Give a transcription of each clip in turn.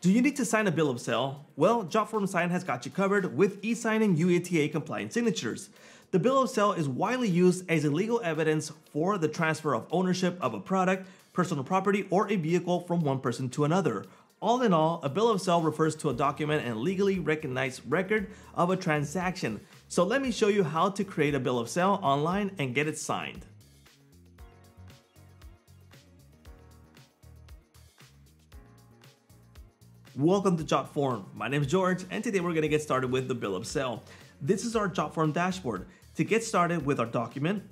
Do you need to sign a bill of sale? Well, Jotform Sign has got you covered with Esign and UETA compliant signatures. The bill of sale is widely used as a legal evidence for the transfer of ownership of a product, personal property, or a vehicle from one person to another. All in all, a bill of sale refers to a document and legally recognized record of a transaction. So let me show you how to create a bill of sale online and get it signed. Welcome to Jotform. My name is George, and today we're going to get started with the bill of sale. This is our Jotform dashboard. To get started with our document,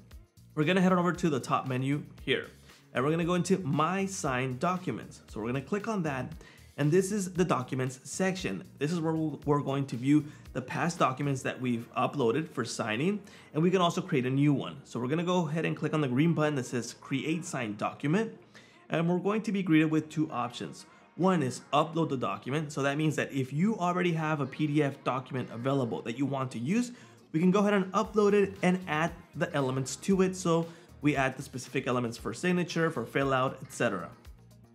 we're going to head on over to the top menu here, and we're going to go into My Signed Documents. So we're going to click on that, and this is the Documents section. This is where we're going to view the past documents that we've uploaded for signing, and we can also create a new one. So we're going to go ahead and click on the green button that says Create Signed Document, and we're going to be greeted with two options. One is upload the document. So that means that if you already have a PDF document available that you want to use, we can go ahead and upload it and add the elements to it. So we add the specific elements for signature, for fill out, etc.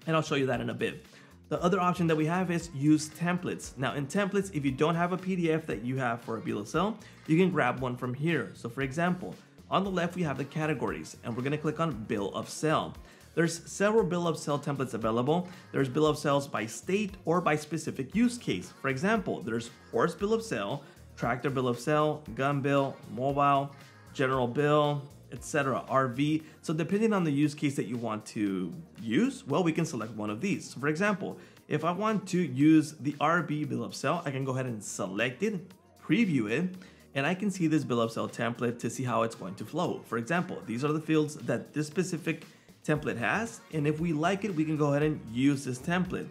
And I'll show you that in a bit. The other option that we have is use templates. Now in templates, if you don't have a PDF that you have for a bill of sale, you can grab one from here. So for example, on the left, we have the categories, and we're going to click on bill of sale. There's several bill of sale templates available. There's bill of sales by state or by specific use case. For example, there's horse bill of sale, tractor bill of sale, gun bill, mobile, general bill, etc., RV. So depending on the use case that you want to use, well, we can select one of these. So for example, if I want to use the RV bill of sale, I can go ahead and select it, preview it, and I can see this bill of sale template to see how it's going to flow. For example, these are the fields that this specific template has, and if we like it, we can go ahead and use this template.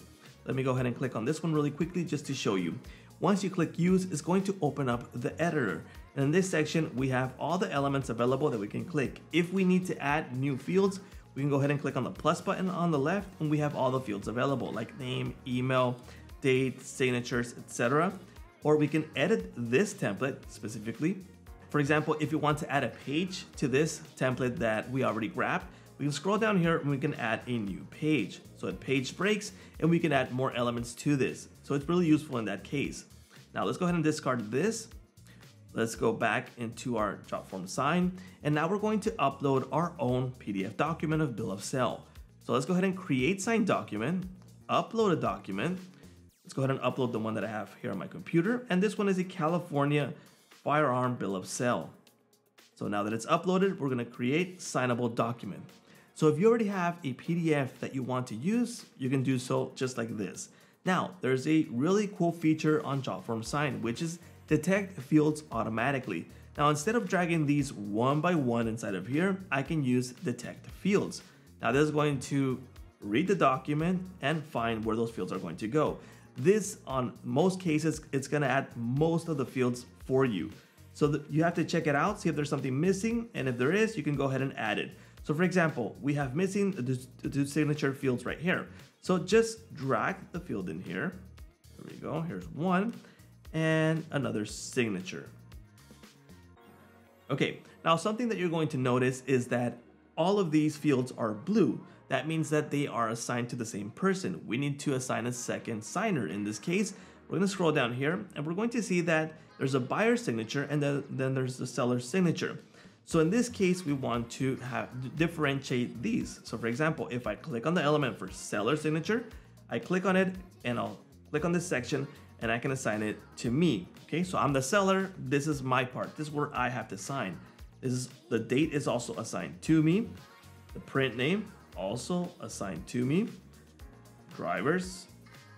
Let me go ahead and click on this one really quickly just to show you. Once you click use, it's going to open up the editor. And in this section, we have all the elements available that we can click. If we need to add new fields, we can go ahead and click on the plus button on the left, and we have all the fields available like name, email, date, signatures, etc. Or we can edit this template specifically. For example, if you want to add a page to this template that we already grabbed, we can scroll down here and we can add a new page. So it page breaks, and we can add more elements to this. So it's really useful in that case. Now let's go ahead and discard this. Let's go back into our Jotform Sign, and now we're going to upload our own PDF document of bill of sale. So let's go ahead and create signed document, upload a document. Let's go ahead and upload the one that I have here on my computer, and this one is a California Firearm bill of sale. So now that it's uploaded, we're going to create signable document. So if you already have a PDF that you want to use, you can do so just like this. Now, there's a really cool feature on Jotform Sign, which is detect fields automatically. Now, instead of dragging these one by one inside of here, I can use detect fields. Now, this is going to read the document and find where those fields are going to go. This, on most cases, it's going to add most of the fields for you. So you have to check it out, see if there's something missing, and if there is, you can go ahead and add it. So for example, we have missing the signature fields right here. So just drag the field in here. There we go, here's one, and another signature. Okay, now something that you're going to notice is that all of these fields are blue. That means that they are assigned to the same person. We need to assign a second signer. In this case, we're going to scroll down here, and we're going to see that there's a buyer signature, and then there's the seller's signature. So in this case, we want to differentiate these. So for example, if I click on the element for seller signature, I click on it, and I'll click on this section, and I can assign it to me. Okay, so I'm the seller. This is my part. This is where I have to sign. The date is also assigned to me. The print name also assigned to me. Drivers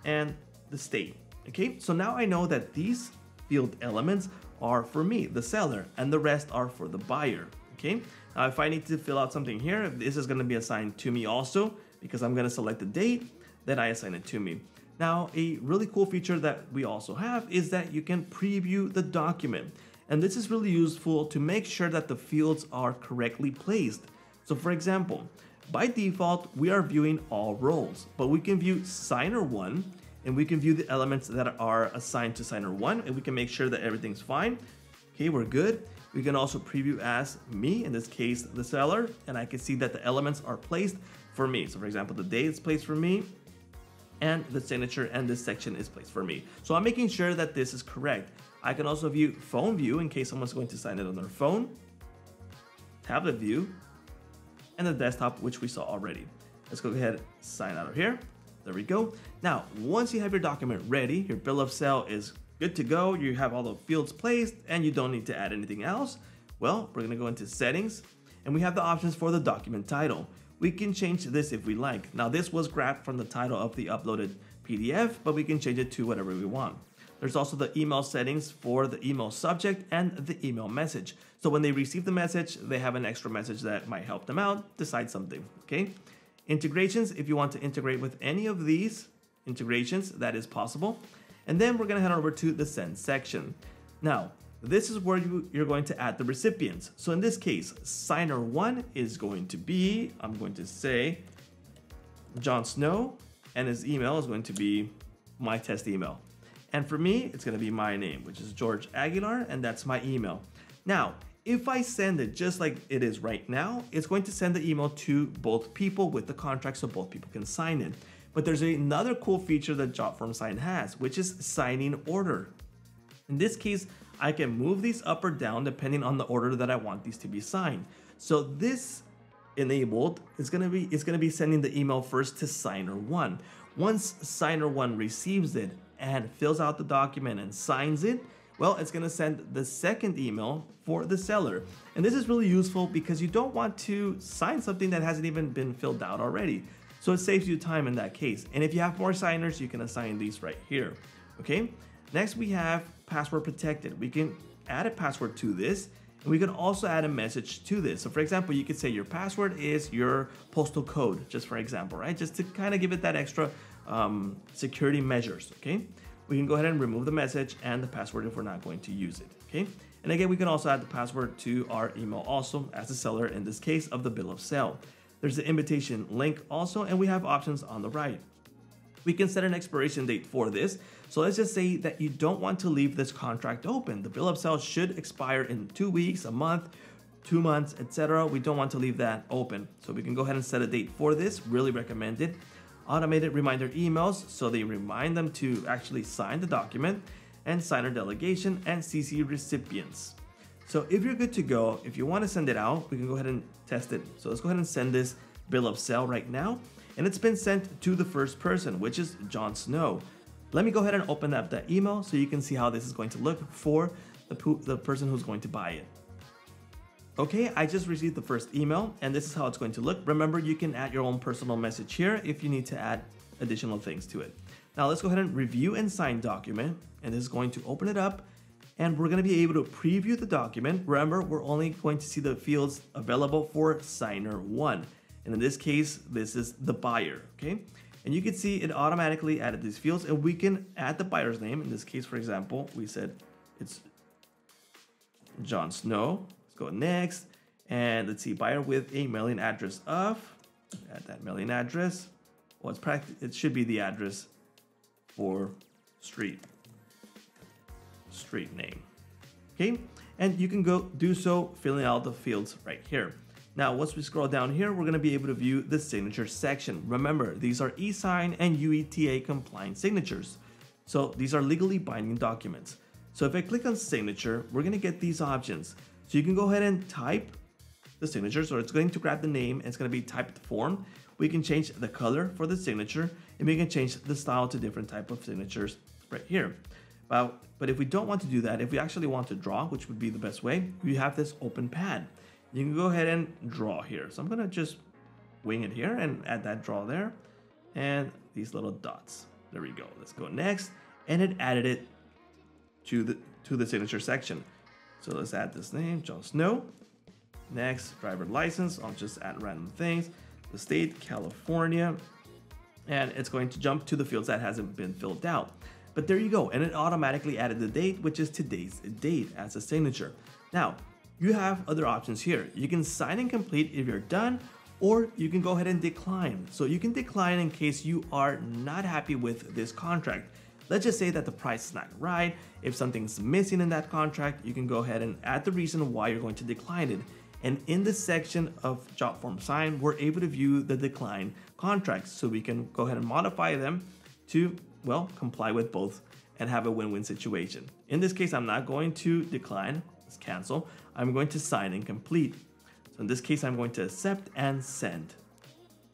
and the state. Okay, so now I know that these field elements are for me, the seller, and the rest are for the buyer. Okay, now if I need to fill out something here, this is going to be assigned to me also, because I'm going to select the date, then I assign it to me. Now, a really cool feature that we also have is that you can preview the document, and this is really useful to make sure that the fields are correctly placed. So for example, by default, we are viewing all roles, but we can view signer 1, and we can view the elements that are assigned to signer 1, and we can make sure that everything's fine. Okay, we're good. We can also preview as me, in this case, the seller, and I can see that the elements are placed for me. So for example, the date is placed for me, and the signature and this section is placed for me. So I'm making sure that this is correct. I can also view phone view in case someone's going to sign it on their phone, tablet view, and the desktop, which we saw already. Let's go ahead and sign out of here. There we go. Now, once you have your document ready, your bill of sale is good to go, you have all the fields placed, and you don't need to add anything else. Well, we're gonna go into settings, and we have the options for the document title. We can change this if we like. Now, this was grabbed from the title of the uploaded PDF, but we can change it to whatever we want. There's also the email settings for the email subject and the email message. So when they receive the message, they have an extra message that might help them out, decide something, okay? Integrations, if you want to integrate with any of these integrations, that is possible. And then we're gonna head over to the send section. Now, this is where you're going to add the recipients. So in this case, signer 1 is going to be, I'm going to say, Jon Snow, and his email is going to be my test email. And for me, it's gonna be my name, which is George Aguilar, and that's my email. Now, if I send it just like it is right now, it's going to send the email to both people with the contract so both people can sign it. But there's another cool feature that Jotform Sign has, which is signing order. In this case, I can move these up or down depending on the order that I want these to be signed. So this enabled is gonna be sending the email first to signer 1. Once signer 1 receives it and fills out the document and signs it, well, it's gonna send the second email for the seller. And this is really useful because you don't want to sign something that hasn't even been filled out already. So it saves you time in that case. And if you have more signers, you can assign these right here, okay? Next, we have password protected. We can add a password to this, and we can also add a message to this. So for example, you could say your password is your postal code, just for example, right? Just to kind of give it that extra security measures, okay? We can go ahead and remove the message and the password if we're not going to use it, okay? And again, we can also add the password to our email also as the seller in this case of the bill of sale. There's the invitation link also, and we have options on the right. We can set an expiration date for this. So let's just say that you don't want to leave this contract open. The bill of sale should expire in 2 weeks, a month, 2 months, etc. We don't want to leave that open. So we can go ahead and set a date for this, really recommended. Automated reminder emails, so they remind them to actually sign the document, and signer delegation and CC recipients. So if you're good to go, if you want to send it out, we can go ahead and test it. So let's go ahead and send this bill of sale right now. And it's been sent to the first person, which is Jon Snow. Let me go ahead and open up that email so you can see how this is going to look for the person who's going to buy it. Okay, I just received the first email and this is how it's going to look. Remember, you can add your own personal message here if you need to add additional things to it. Now let's go ahead and review and sign document, and this is going to open it up and we're going to be able to preview the document. Remember, we're only going to see the fields available for signer 1. And in this case, this is the buyer, okay? And you can see it automatically added these fields, and we can add the buyer's name. In this case, for example, we said it's Jon Snow. Let's go next. And let's see, buyer with a mailing address of, add that mailing address. Well, it should be the address for street name, okay? And you can go do so filling out the fields right here. Now, once we scroll down here, we're gonna be able to view the signature section. Remember, these are Esign and UETA compliant signatures. So these are legally binding documents. So if I click on signature, we're gonna get these options. So you can go ahead and type the signature. So it's going to grab the name and it's gonna be typed form. We can change the color for the signature, and we can change the style to different type of signatures right here. But if we don't want to do that, if we actually want to draw, which would be the best way, we have this open pad. You can go ahead and draw here. So I'm gonna just wing it here and add that draw there and these little dots. There we go. Let's go next. And it added it to the signature section. So let's add this name, Jon Snow. Next, driver license. I'll just add random things. The state, California. And it's going to jump to the fields that hasn't been filled out. But there you go. And it automatically added the date, which is today's date as a signature. Now, you have other options here. You can sign and complete if you're done, or you can go ahead and decline. So you can decline in case you are not happy with this contract. Let's just say that the price is not right. If something's missing in that contract, you can go ahead and add the reason why you're going to decline it. And in this section of Jotform Sign, we're able to view the decline contracts. So we can go ahead and modify them to, well, comply with both and have a win-win situation. In this case, I'm not going to decline, let's cancel. I'm going to sign and complete. So in this case, I'm going to accept and send.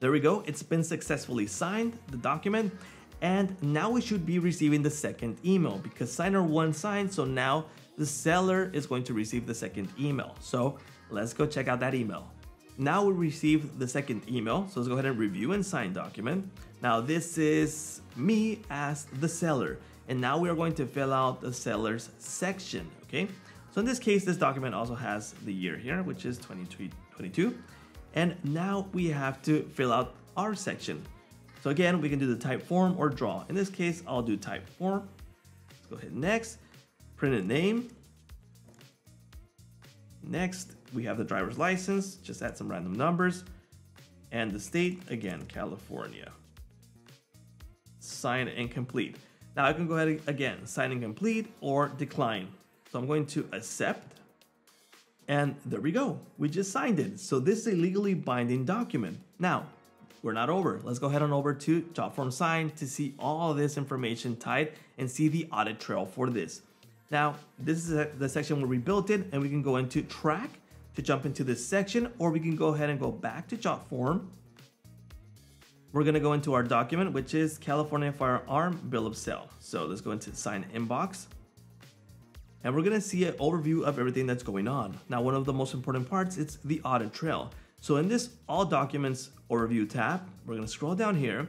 There we go, it's been successfully signed, the document, and now we should be receiving the second email because signer 1 signed, so now the seller is going to receive the second email. So let's go check out that email. Now we receive the second email, so let's go ahead and review and sign document. Now this is me as the seller, and now we are going to fill out the seller's section, okay? So in this case, this document also has the year here, which is 2022. And now we have to fill out our section. So again, we can do the type form or draw. In this case, I'll do type form. Let's go ahead next, print a name. Next, we have the driver's license, just add some random numbers. And the state, again, California. Sign and complete. Now I can go ahead again, sign and complete or decline. So I'm going to accept. And there we go, we just signed it. So this is a legally binding document. Now, we're not over. Let's go ahead on over to Jotform Sign to see all this information tied and see the audit trail for this. Now, this is the section where we built it, and we can go into track to jump into this section, or we can go ahead and go back to Jotform. We're gonna go into our document, which is California Firearm Bill of Sale. So let's go into Sign Inbox. And we're gonna see an overview of everything that's going on. Now, one of the most important parts is the audit trail. So in this All Documents Overview tab, we're gonna scroll down here.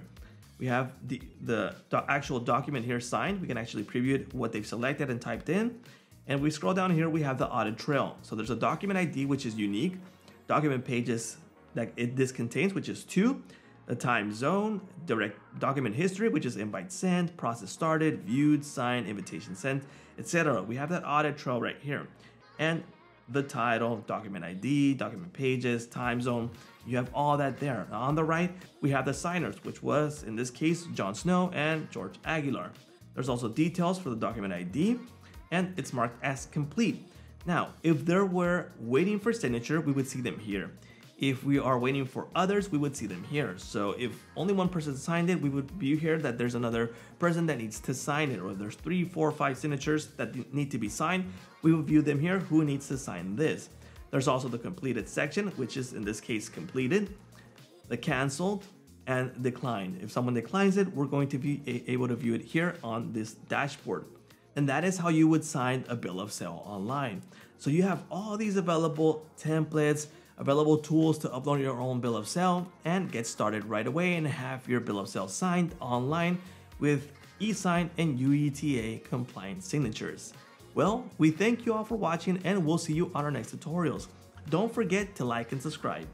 We have the actual document here signed. We can actually preview it, what they've selected and typed in. And we scroll down here, we have the audit trail. So there's a document ID, which is unique. Document pages that this contains, which is 2. The time zone, direct document history, which is invite sent, process started, viewed, signed, invitation sent, etc. We have that audit trail right here. And the title, document ID, document pages, time zone, you have all that there. Now on the right, we have the signers, which was, in this case, Jon Snow and George Aguilar. There's also details for the document ID, and it's marked as complete. Now, if there were waiting for signature, we would see them here. If we are waiting for others, we would see them here. So if only one person signed it, we would view here that there's another person that needs to sign it, or if there's 3, 4, 5 signatures that need to be signed, we will view them here, who needs to sign this. There's also the completed section, which is in this case completed, the canceled, and declined. If someone declines it, we're going to be able to view it here on this dashboard. And that is how you would sign a bill of sale online. So you have all these available templates, available tools to upload your own bill of sale and get started right away and have your bill of sale signed online with Esign and UETA compliant signatures. Well, we thank you all for watching, and we'll see you on our next tutorials. Don't forget to like and subscribe.